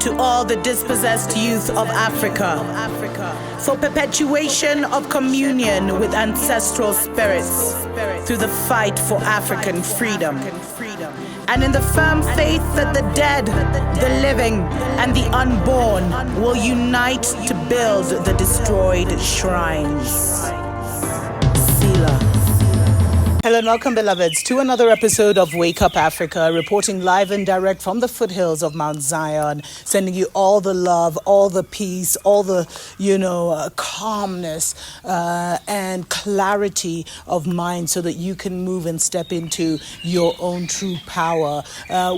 to all the dispossessed youth of Africa, for perpetuation of communion with ancestral spirits through the fight for African freedom, and in the firm faith that the dead, the living, and the unborn will unite to build the destroyed shrines. Selah. Hello and welcome, beloveds, to another episode of Wake Up Africa, reporting live and direct from the foothills of Mount Zion, sending you all the love, all the peace, all the, calmness and clarity of mind so that you can move and step into your own true power.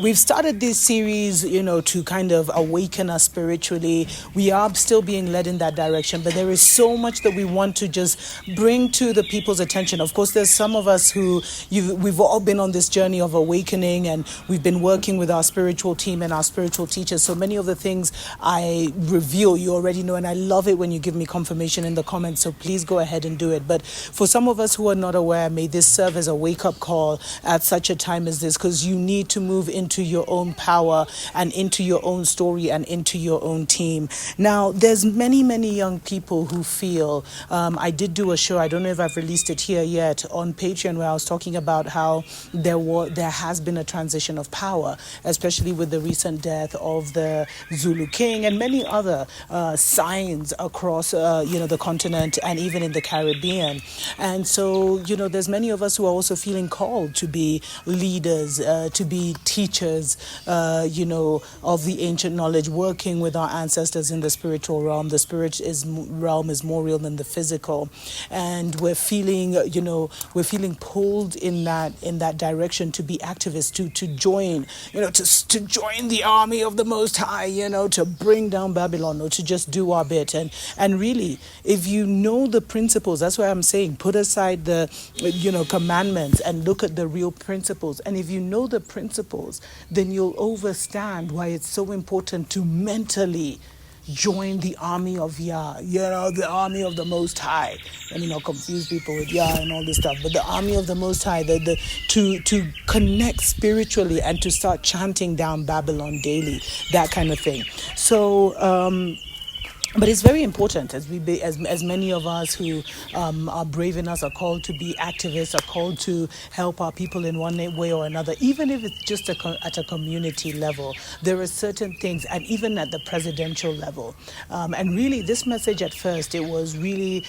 We've started this series, to kind of awaken us spiritually. We are still being led in that direction, but there is so much that we want to just bring to the people's attention. Of course, there's some of us who we've all been on this journey of awakening, and we've been working with our spiritual team and our spiritual teachers. So many of the things I reveal, you already know, and I love it when you give me confirmation in the comments. So please go ahead and do it. But for some of us who are not aware, may this serve as a wake-up call at such a time as this, because you need to move into your own power and into your own story and into your own team. Now, there's many young people who feel, I did do a show, I don't know if I've released it here yet, on Patreon, where I was talking about how there has been a transition of power, especially with the recent death of the Zulu King and many other signs across the continent and even in the Caribbean. And so there's many of us who are also feeling called to be leaders, to be teachers of the ancient knowledge, working with our ancestors in the spiritual realm. The realm is more real than the physical, and we're feeling pulled in that direction to be activists, to join, to join the army of the Most High, to bring down Babylon, or to just do our bit. And really, if you know the principles, that's why I'm saying put aside the commandments and look at the real principles. And if you know the principles, then you'll understand why it's so important to mentally join the army of Yah, the army of the Most High. Let me not confuse people with Yah and all this stuff, but the army of the Most High, to connect spiritually and to start chanting down Babylon daily, that kind of thing. So, but it's very important as many of us who are brave enough are called to be activists, are called to help our people in one way or another, even if it's just at a community level. There are certain things, and even at the presidential level. And really, this message at first, it was really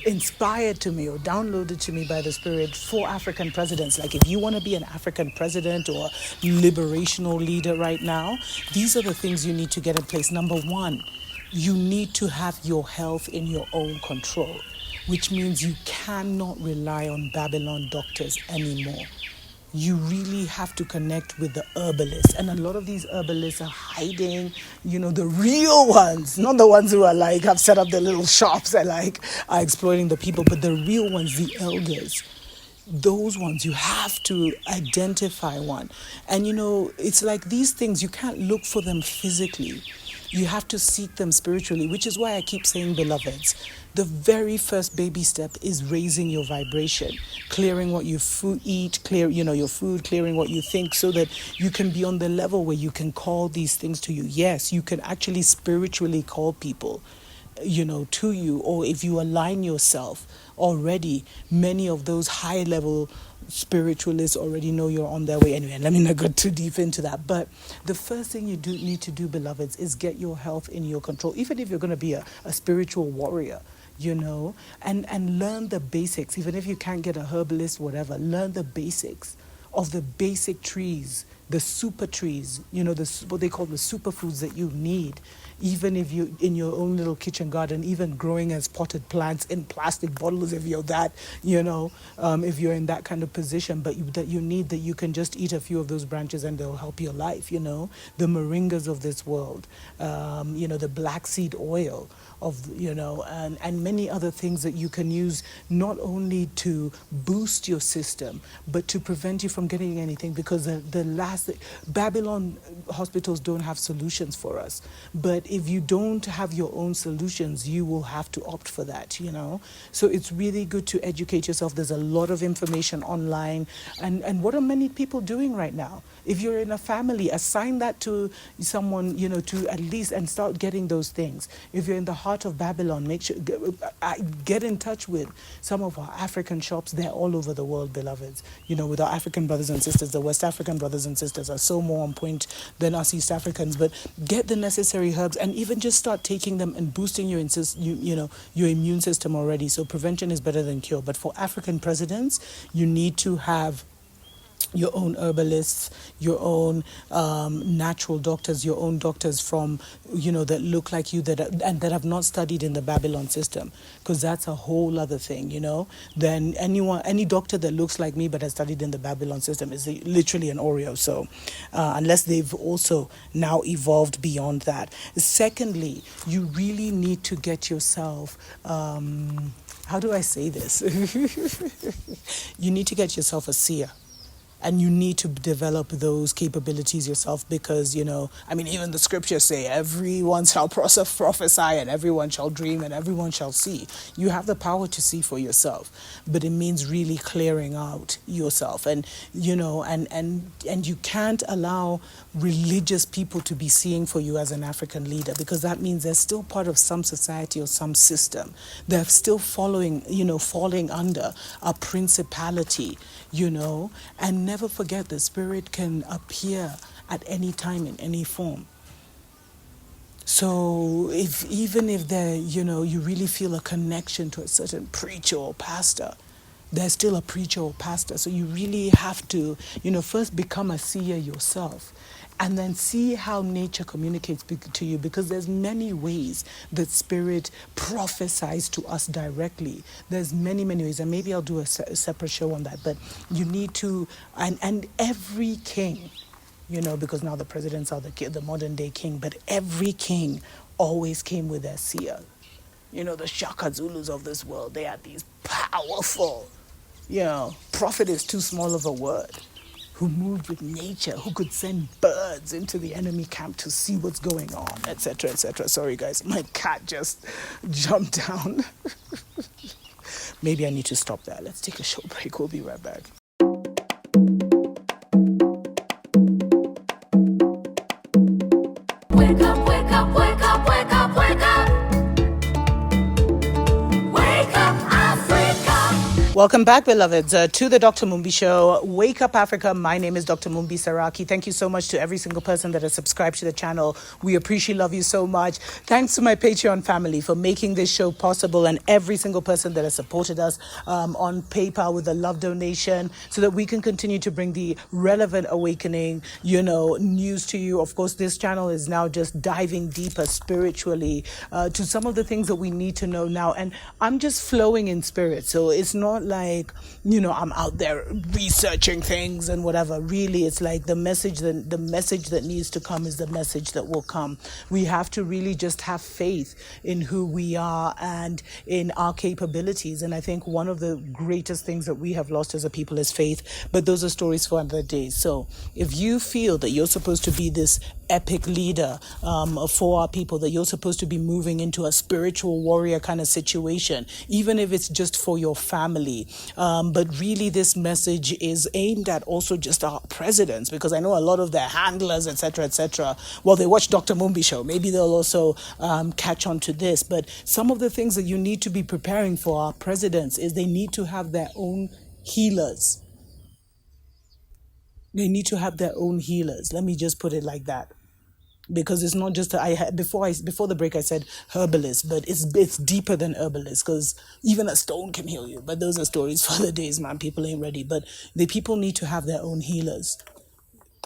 inspired to me or downloaded to me by the Spirit for African presidents. Like, if you want to be an African president or liberational leader right now, these are the things you need to get in place. Number one, you need to have your health in your own control, which means you cannot rely on Babylon doctors anymore. You really have to connect with the herbalists. And a lot of these herbalists are hiding, the real ones, not the ones who are have set up their little shops and are exploiting the people, but the real ones, the elders. Those ones, you have to identify one. And it's like these things, you can't look for them physically. You have to seek them spiritually, which is why I keep saying, beloveds, the very first baby step is raising your vibration, clearing what you eat, your food, clearing what you think, so that you can be on the level where you can call these things to you. Yes, you can actually spiritually call people, to you, or if you align yourself already, many of those high level spiritualists already know you're on their way. Anyway, let me not go too deep into that. But the first thing you do need to do, beloveds, is get your health in your control. Even if you're going to be a spiritual warrior, and learn the basics. Even if you can't get a herbalist, whatever, learn the basics of the basic trees, the super trees, what they call the superfoods that you need. Even if you in your own little kitchen garden, even growing as potted plants in plastic bottles, if you're that, if you're in that kind of position, but that you can just eat a few of those branches and they'll help your life, the moringas of this world, the black seed oil of, and many other things that you can use, not only to boost your system, but to prevent you from getting anything, because Babylon hospitals don't have solutions for us. But if you don't have your own solutions, you will have to opt for that, So it's really good to educate yourself. There's a lot of information online. And what are many people doing right now? If you're in a family, assign that to someone, to at least, and start getting those things. If you're in the heart of Babylon, make sure, get in touch with some of our African shops. They're all over the world, beloveds. With our African brothers and sisters, the West African brothers and sisters are so more on point than us East Africans. But get the necessary herbs, and even just start taking them and boosting your your immune system already. So prevention is better than cure. But for African presidents, you need to have your own herbalists, your own natural doctors, your own doctors from, that look like you, and that have not studied in the Babylon system, because that's a whole other thing, Then any doctor that looks like me but has studied in the Babylon system is literally an Oreo. So unless they've also now evolved beyond that. Secondly, you really need to get yourself, how do I say this? You need to get yourself a seer. And you need to develop those capabilities yourself, because, even the scriptures say everyone shall prophesy and everyone shall dream and everyone shall see. You have the power to see for yourself, but it means really clearing out yourself. And, and you can't allow religious people to be seeing for you as an African leader, because that means they're still part of some society or some system. They're still falling under a principality, and never forget the spirit can appear at any time in any form. So even if there, you really feel a connection to a certain preacher or pastor, there's still a preacher or pastor. So you really have to, first become a seer yourself, and then see how nature communicates to you, because there's many ways that spirit prophesies to us directly. There's many, many ways, and maybe I'll do a separate show on that. But you need to, and every king, because now the presidents are the modern day king, but every king always came with their seer. The Shaka Zulus of this world, they are these powerful, prophet is too small of a word, who moved with nature, who could send birds into the enemy camp to see what's going on, etc., etc. Sorry, guys, my cat just jumped down. Maybe I need to stop there. Let's take a short break. We'll be right back. Wake up, wake up, wake up, wake up, wake up. Wake up, Africa. Welcome back, beloveds, to the Dr. Mumbi Show. Wake up, Africa. My name is Dr. Mumbi Saraki. Thank you so much to every single person that has subscribed to the channel. We appreciate, love you so much. Thanks to my Patreon family for making this show possible, and every single person that has supported us on PayPal with a love donation, so that we can continue to bring the relevant awakening, news to you. Of course, this channel is now just diving deeper spiritually to some of the things that we need to know now. And I'm just flowing in spirit. So it's not like, I'm out there researching things and whatever. Really, it's like the message that needs to come is the message that will come. We have to really just have faith in who we are and in our capabilities. And I think one of the greatest things that we have lost as a people is faith. But those are stories for another day. So if you feel that you're supposed to be this epic leader for our people, that you're supposed to be moving into a spiritual warrior kind of situation, even if it's just for your family. But really, this message is aimed at also just our presidents, because I know a lot of their handlers, etc., well, they watch Dr. Mumbi Show. Maybe they'll also catch on to this. But some of the things that you need to be preparing for our presidents is they need to have their own healers. They need to have their own healers. Let me just put it like that. Because it's not just before the break I said herbalists, but it's deeper than herbalists, because even a stone can heal you. But those are stories for the days, man. People ain't ready. But the people need to have their own healers.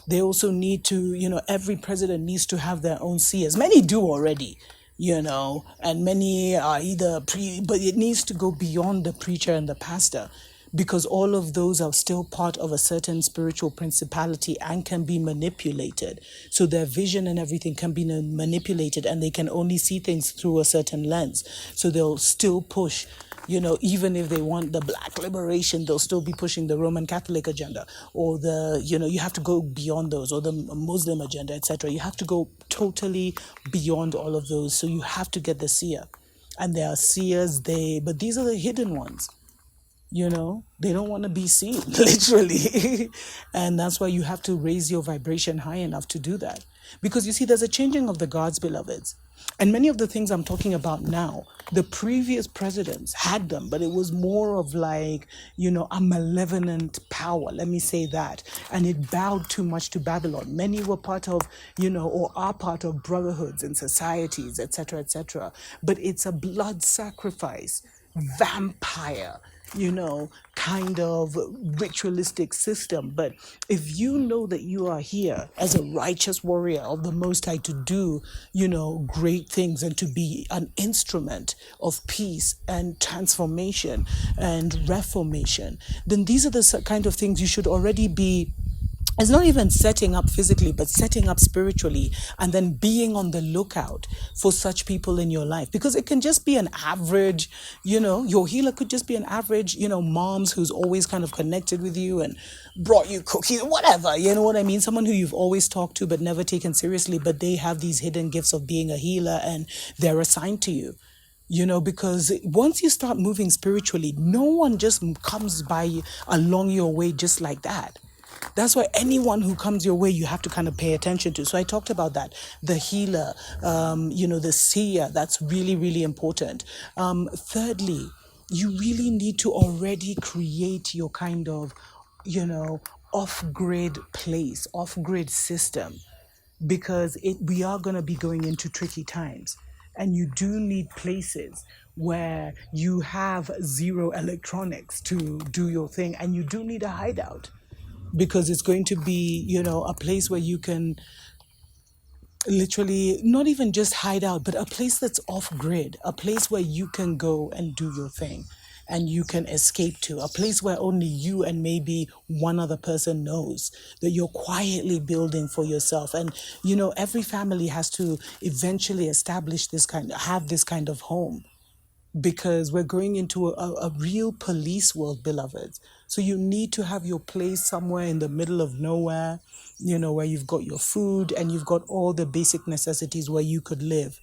They also need to, every president needs to have their own seers. Many do already, and many are either but it needs to go beyond the preacher and the pastor, because all of those are still part of a certain spiritual principality and can be manipulated. So their vision and everything can be manipulated, and they can only see things through a certain lens. So they'll still push, even if they want the black liberation, they'll still be pushing the Roman Catholic agenda, or you have to go beyond those, or the Muslim agenda, etc. You have to go totally beyond all of those. So you have to get the seer. And there are seers, but these are the hidden ones. They don't want to be seen, literally. And that's why you have to raise your vibration high enough to do that. Because you see, there's a changing of the guards, beloveds. And many of the things I'm talking about now, the previous presidents had them, but it was more of like, a malevolent power. Let me say that. And it bowed too much to Babylon. Many were part of, or are part of brotherhoods and societies, etc., etc. But it's a blood sacrifice, vampire, kind of ritualistic system. But if you know that you are here as a righteous warrior of the Most High to do, great things and to be an instrument of peace and transformation and reformation, then these are the kind of things you should already be. It's not even setting up physically, but setting up spiritually, and then being on the lookout for such people in your life. Because it can just be an average, your healer could just be an average, moms who's always kind of connected with you and brought you cookies, whatever, you know what I mean? Someone who you've always talked to but never taken seriously, but they have these hidden gifts of being a healer and they're assigned to you. Because once you start moving spiritually, no one just comes by along your way just like that. That's why anyone who comes your way, you have to kind of pay attention to. So I talked about that. The healer, the seer, that's really, really important. Thirdly, you really need to already create your kind of, off-grid place, off-grid system, because we are going to be going into tricky times. And you do need places where you have zero electronics to do your thing. And you do need a hideout, because it's going to be, a place where you can literally not even just hide out, but a place that's off grid, a place where you can go and do your thing and you can escape to, a place where only you and maybe one other person knows that you're quietly building for yourself. And, every family has to eventually have this kind of home, because we're going into a real police world, beloveds. So you need to have your place somewhere in the middle of nowhere, where you've got your food and you've got all the basic necessities, where you could live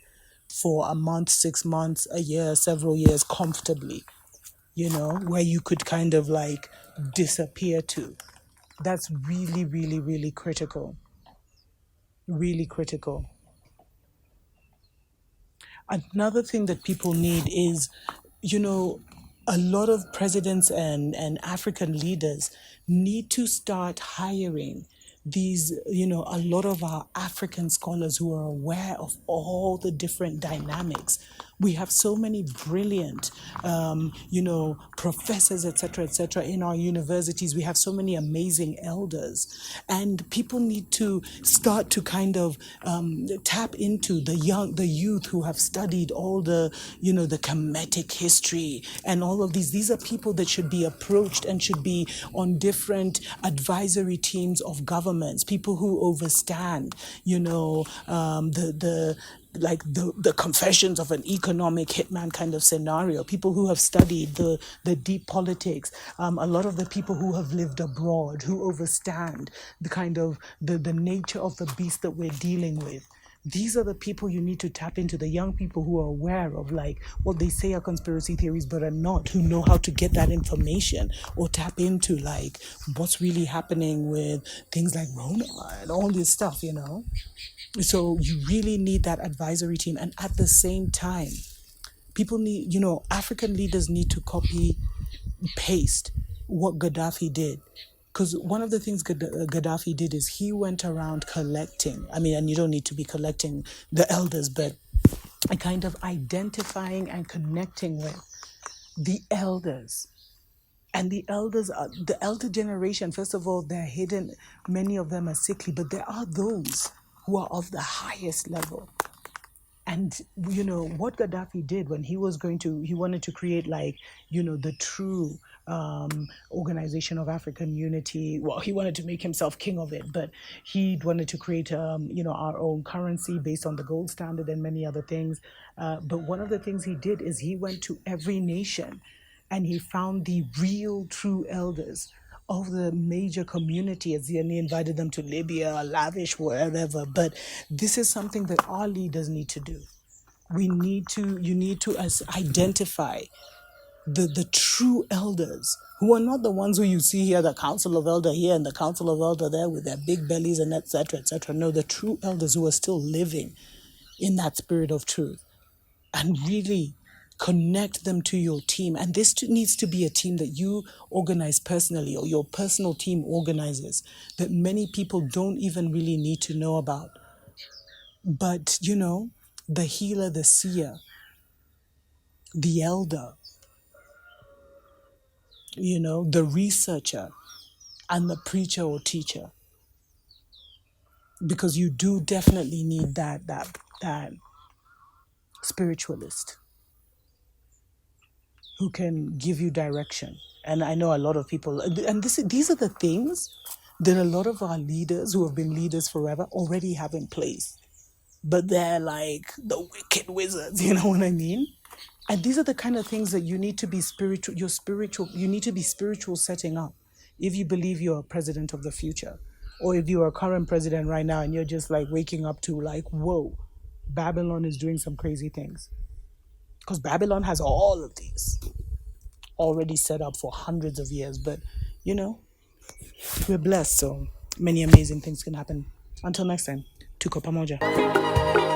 for a month, 6 months, a year, several years comfortably, where you could kind of like disappear to. That's really, really, really critical. Really critical. Another thing that people need is, a lot of presidents and African leaders need to start hiring these, a lot of our African scholars who are aware of all the different dynamics. We have so many brilliant, professors, etc., in our universities. We have so many amazing elders, and people need to start to kind of tap into the youth who have studied all the, the Kemetic history and all of these. These are people that should be approached and should be on different advisory teams of governments, people who overstand, the confessions of an economic hitman kind of scenario, people who have studied the deep politics, a lot of the people who have lived abroad, who overstand the kind of the nature of the beast that we're dealing with. These are the people you need to tap into, the young people who are aware of like what they say are conspiracy theories but are not, who know how to get that information or tap into like what's really happening with things like Rona and all this stuff, So you really need that advisory team. And at the same time, people need, African leaders need to copy, paste what Gaddafi did. Because one of the things Gaddafi did is he went around collecting, and you don't need to be collecting the elders, but kind of identifying and connecting with the elders. And the elder generation, first of all, they're hidden. Many of them are sickly, but there are those who are of the highest level. And, what Gaddafi did when he wanted to create the true organization of African unity. Well, he wanted to make himself king of it, but he wanted to create, our own currency based on the gold standard and many other things. But one of the things he did is he went to every nation and he found the real true elders of the major communities, and he invited them to Libya, Lavish, wherever. But this is something that our leaders need to do. You need to identify the true elders, who are not the ones who you see here, the council of elder here and the council of elder there with their big bellies and etc., etc. No, the true elders who are still living in that spirit of truth, and really connect them to your team. And this needs to be a team that you organize personally, or your personal team organizes, that many people don't even really need to know about. But, the healer, the seer, the elder, the researcher, and the preacher or teacher. Because you do definitely need that spiritualist who can give you direction. And I know a lot of people, and these are the things that a lot of our leaders who have been leaders forever already have in place. But they're like the wicked wizards, you know what I mean? And these are the kind of things that you need to be you need to be spiritual setting up. If you believe you're a president of the future, or if you're a current president right now and you're just like waking up to like, whoa, Babylon is doing some crazy things. Because Babylon has all of these already set up for hundreds of years. But, we're blessed. So many amazing things can happen. Until next time, tuko pamoja.